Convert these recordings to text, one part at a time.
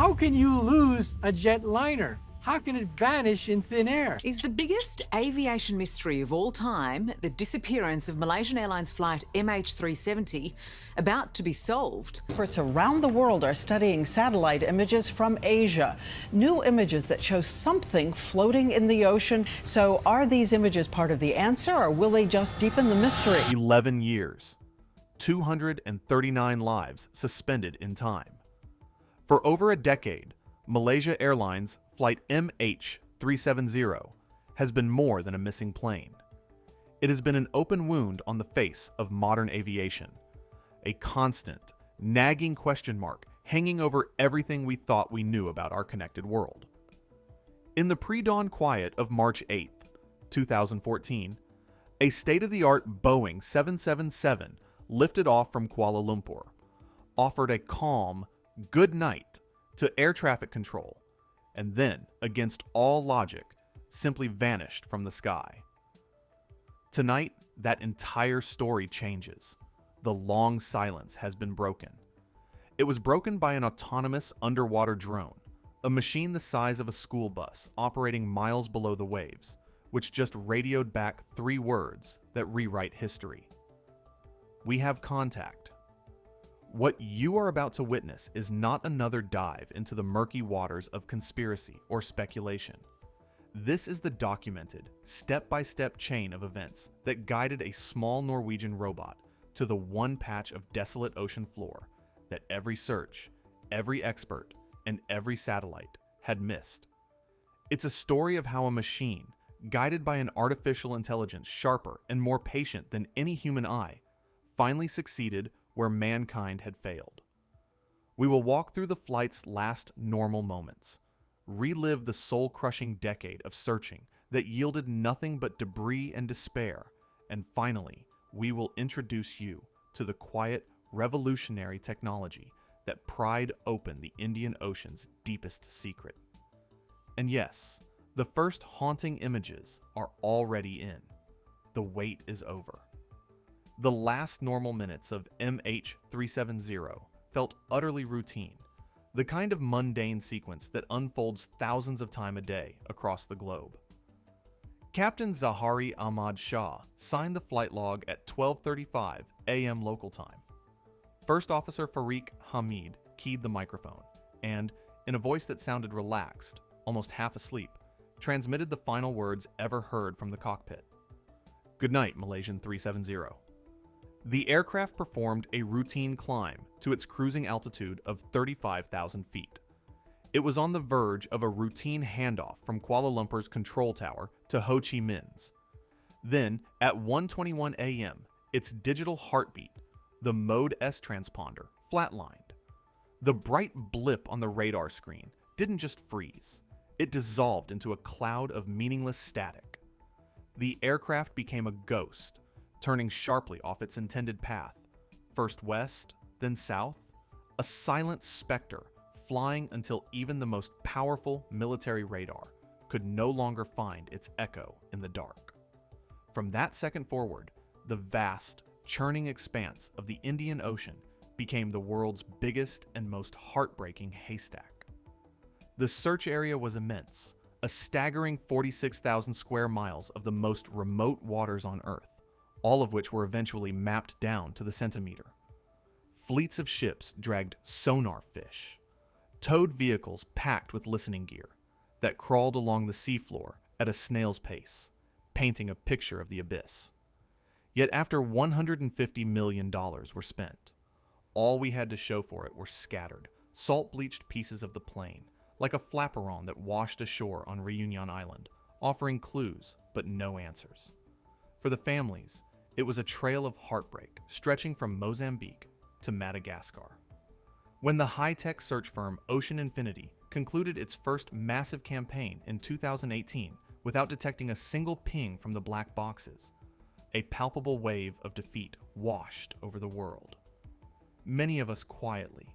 How can you lose a jetliner? How can it vanish in thin air? Is the biggest aviation mystery of all time, the disappearance of Malaysian Airlines flight MH370, about to be solved? Experts around the world are studying satellite images from Asia. New images that show something floating in the ocean. So are these images part of the answer, or will they just deepen the mystery? 11 years, 239 lives suspended in time. For over a decade, Malaysia Airlines flight MH370 has been more than a missing plane. It has been an open wound on the face of modern aviation, a constant, nagging question mark hanging over everything we thought we knew about our connected world. In the pre-dawn quiet of March 8, 2014, a state-of-the-art Boeing 777 lifted off from Kuala Lumpur, offered a calm good night to air traffic control, and then, against all logic, simply vanished from the sky. Tonight, that entire story changes. The long silence has been broken. It was broken by an autonomous underwater drone, a machine the size of a school bus operating miles below the waves, which just radioed back 3 words that rewrite history. We have contact. What you are about to witness is not another dive into the murky waters of conspiracy or speculation. This is the documented, step-by-step chain of events that guided a small Norwegian robot to the one patch of desolate ocean floor that every search, every expert, and every satellite had missed. It's a story of how a machine, guided by an artificial intelligence sharper and more patient than any human eye, finally succeeded where mankind had failed. We will walk through the flight's last normal moments, relive the soul-crushing decade of searching that yielded nothing but debris and despair, and finally, we will introduce you to the quiet, revolutionary technology that pried open the Indian Ocean's deepest secret. And yes, the first haunting images are already in. The wait is over. The last normal minutes of MH370 felt utterly routine, the kind of mundane sequence that unfolds thousands of times a day across the globe. Captain Zahari Ahmad Shah signed the flight log at 12:35 a.m. local time. First Officer Fariq Hamid keyed the microphone and, in a voice that sounded relaxed, almost half asleep, transmitted the final words ever heard from the cockpit. "Good night, Malaysian 370. The aircraft performed a routine climb to its cruising altitude of 35,000 feet. It was on the verge of a routine handoff from Kuala Lumpur's control tower to Ho Chi Minh's. Then, at 1:21 a.m., its digital heartbeat, the Mode S transponder, flatlined. The bright blip on the radar screen didn't just freeze. It dissolved into a cloud of meaningless static. The aircraft became a ghost, turning sharply off its intended path, first west, then south, a silent specter flying until even the most powerful military radar could no longer find its echo in the dark. From that second forward, the vast, churning expanse of the Indian Ocean became the world's biggest and most heartbreaking haystack. The search area was immense, a staggering 46,000 square miles of the most remote waters on Earth, all of which were eventually mapped down to the centimeter. Fleets of ships dragged sonar fish, towed vehicles packed with listening gear that crawled along the seafloor at a snail's pace, painting a picture of the abyss. Yet after $150 million were spent, all we had to show for it were scattered, salt-bleached pieces of the plane, like a flaperon that washed ashore on Reunion Island, offering clues but no answers. For the families, it was a trail of heartbreak stretching from Mozambique to Madagascar. When the high-tech search firm Ocean Infinity concluded its first massive campaign in 2018 without detecting a single ping from the black boxes, a palpable wave of defeat washed over the world. Many of us quietly,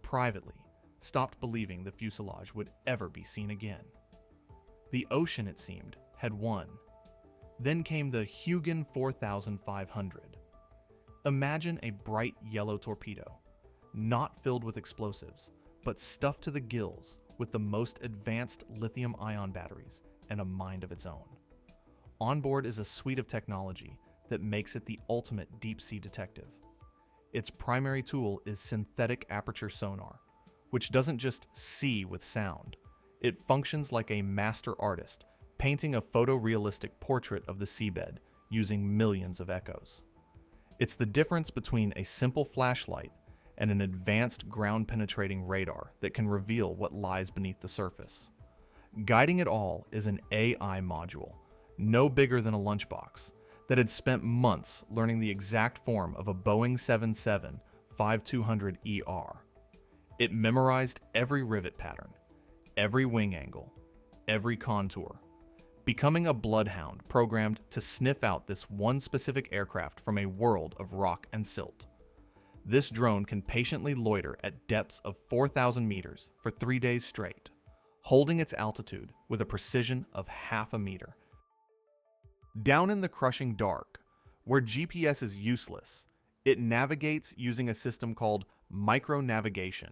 privately, stopped believing the fuselage would ever be seen again. The ocean, it seemed, had won. Then came the Hugin 4500. Imagine a bright yellow torpedo, not filled with explosives, but stuffed to the gills with the most advanced lithium-ion batteries and a mind of its own. On board is a suite of technology that makes it the ultimate deep-sea detective. Its primary tool is synthetic aperture sonar, which doesn't just see with sound. It functions like a master artist, painting a photorealistic portrait of the seabed using millions of echoes. It's the difference between a simple flashlight and an advanced ground-penetrating radar that can reveal what lies beneath the surface. Guiding it all is an AI module, no bigger than a lunchbox, that had spent months learning the exact form of a Boeing 777-5200ER. It memorized every rivet pattern, every wing angle, every contour, becoming a bloodhound programmed to sniff out this one specific aircraft from a world of rock and silt. This drone can patiently loiter at depths of 4,000 meters for 3 days straight, holding its altitude with a precision of half a meter. Down in the crushing dark, where GPS is useless, it navigates using a system called micronavigation.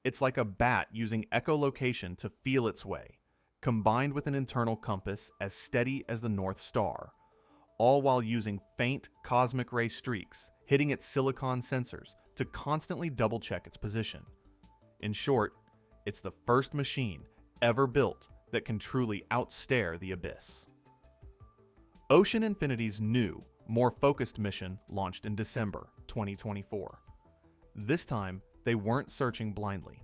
It's like a bat using echolocation to feel its way, combined with an internal compass as steady as the North Star, all while using faint cosmic ray streaks hitting its silicon sensors to constantly double-check its position. In short, it's the first machine ever built that can truly outstare the abyss. Ocean Infinity's new, more focused mission launched in December 2024. This time, they weren't searching blindly.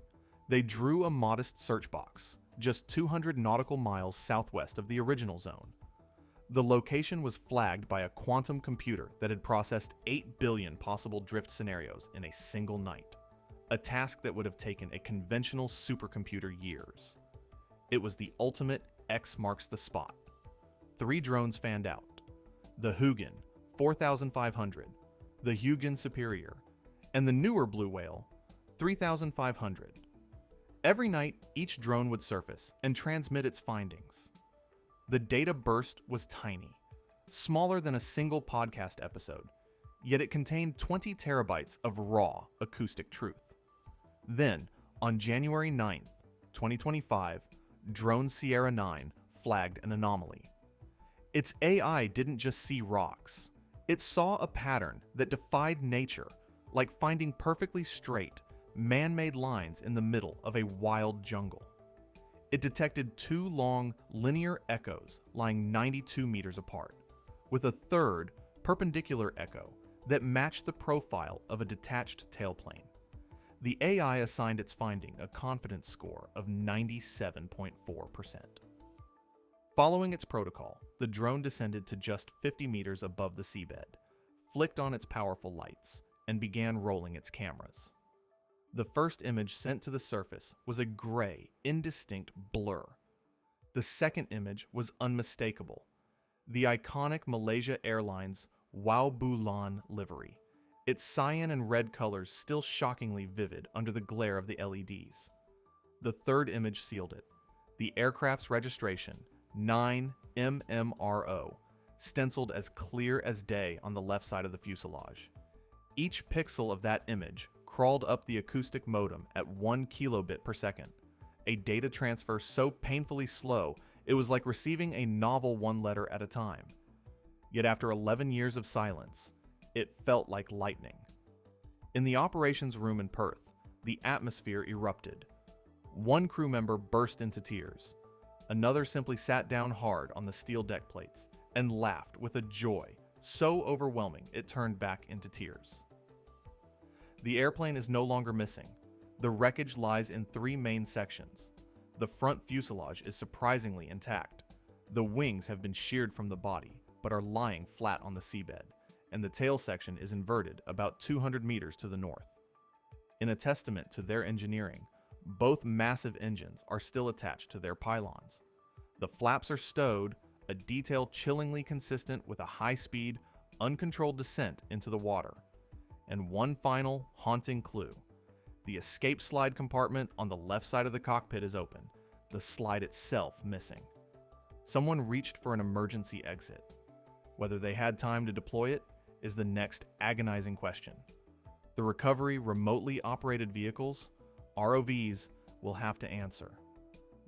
They drew a modest search box, just 200 nautical miles southwest of the original zone. The location was flagged by a quantum computer that had processed 8 billion possible drift scenarios in a single night, a task that would have taken a conventional supercomputer years. It was the ultimate X marks the spot. 3 drones fanned out: the Hugin 4500, the Hugin Superior, and the newer Blue Whale 3500. Every night, each drone would surface and transmit its findings. The data burst was tiny, smaller than a single podcast episode, yet it contained 20 terabytes of raw acoustic truth. Then, on January 9th, 2025, Drone Sierra 9 flagged an anomaly. Its AI didn't just see rocks. It saw a pattern that defied nature, like finding perfectly straight, man-made lines in the middle of a wild jungle. It detected 2 long, linear echoes lying 92 meters apart, with a third, perpendicular echo that matched the profile of a detached tailplane. The AI assigned its finding a confidence score of 97.4%. Following its protocol, the drone descended to just 50 meters above the seabed, flicked on its powerful lights, and began rolling its cameras. The first image sent to the surface was a gray, indistinct blur. The second image was unmistakable: the iconic Malaysia Airlines Wow Bulan livery, its cyan and red colors still shockingly vivid under the glare of the LEDs. The third image sealed it: the aircraft's registration, 9MMRO, stenciled as clear as day on the left side of the fuselage. Each pixel of that image crawled up the acoustic modem at 1 kilobit per second, a data transfer so painfully slow it was like receiving a novel one letter at a time. Yet after 11 years of silence, it felt like lightning. In the operations room in Perth, the atmosphere erupted. One crew member burst into tears. Another simply sat down hard on the steel deck plates and laughed with a joy so overwhelming it turned back into tears. The airplane is no longer missing. The wreckage lies in 3 main sections. The front fuselage is surprisingly intact. The wings have been sheared from the body, but are lying flat on the seabed, and the tail section is inverted about 200 meters to the north. In a testament to their engineering, both massive engines are still attached to their pylons. The flaps are stowed, a detail chillingly consistent with a high-speed, uncontrolled descent into the water. And one final, haunting clue: the escape slide compartment on the left side of the cockpit is open, the slide itself missing. Someone reached for an emergency exit. Whether they had time to deploy it is the next agonizing question. The recovery remotely operated vehicles, ROVs will have to answer.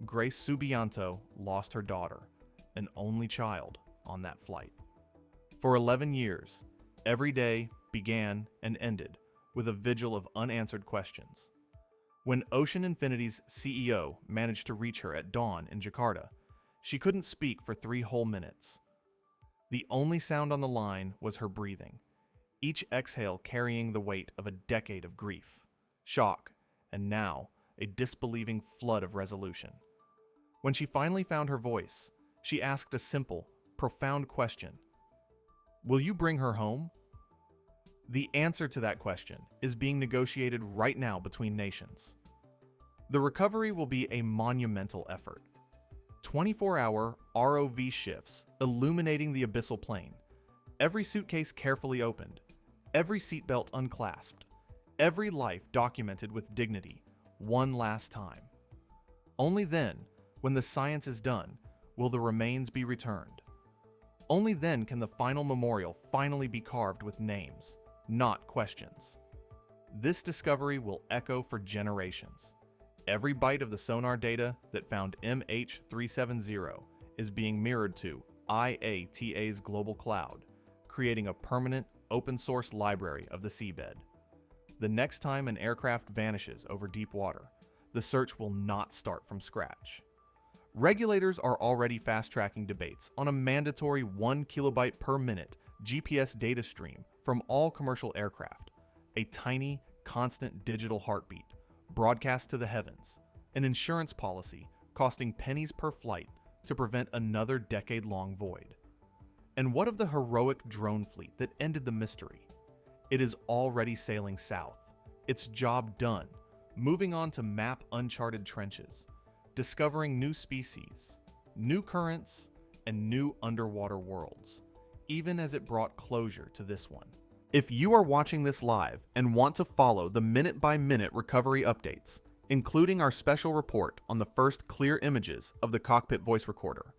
Grace Subianto lost her daughter, an only child, on that flight. For 11 years, every day began and ended with a vigil of unanswered questions. When Ocean Infinity's CEO managed to reach her at dawn in Jakarta, she couldn't speak for 3 whole minutes. The only sound on the line was her breathing, each exhale carrying the weight of a decade of grief, shock, and now a disbelieving flood of resolution. When she finally found her voice, she asked a simple, profound question. Will you bring her home? The answer to that question is being negotiated right now between nations. The recovery will be a monumental effort. 24-hour ROV shifts illuminating the abyssal plain, every suitcase carefully opened, every seatbelt unclasped, every life documented with dignity, one last time. Only then, when the science is done, will the remains be returned. Only then can the final memorial finally be carved with names, not questions. This discovery will echo for generations. Every byte of the sonar data that found MH370 is being mirrored to IATA's global cloud, creating a permanent, open-source library of the seabed. The next time an aircraft vanishes over deep water, the search will not start from scratch. Regulators are already fast-tracking debates on a mandatory 1 kilobyte per minute GPS data stream from all commercial aircraft, a tiny, constant digital heartbeat, broadcast to the heavens, an insurance policy costing pennies per flight to prevent another decade-long void. And what of the heroic drone fleet that ended the mystery? It is already sailing south, its job done, moving on to map uncharted trenches, discovering new species, new currents, and new underwater worlds, even as it brought closure to this one. If you are watching this live and want to follow the minute-by-minute recovery updates, including our special report on the first clear images of the cockpit voice recorder,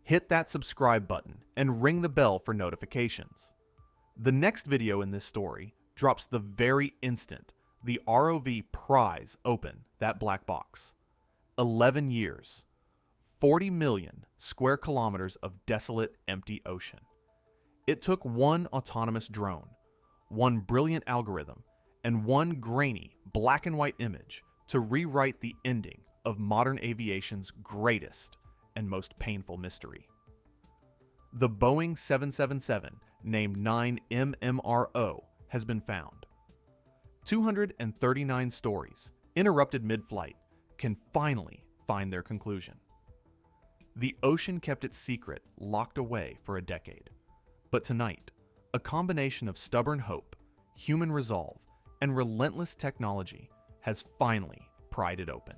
hit that subscribe button and ring the bell for notifications. The next video in this story drops the very instant the ROV pries open that black box. 11 years, 40 million square kilometers of desolate, empty ocean. It took one autonomous drone, one brilliant algorithm, and one grainy black and white image to rewrite the ending of modern aviation's greatest and most painful mystery. The Boeing 777, named 9MMRO, has been found. 239 stories, interrupted mid-flight, can finally find their conclusion. The ocean kept its secret locked away for a decade. But tonight, a combination of stubborn hope, human resolve, and relentless technology has finally pried it open.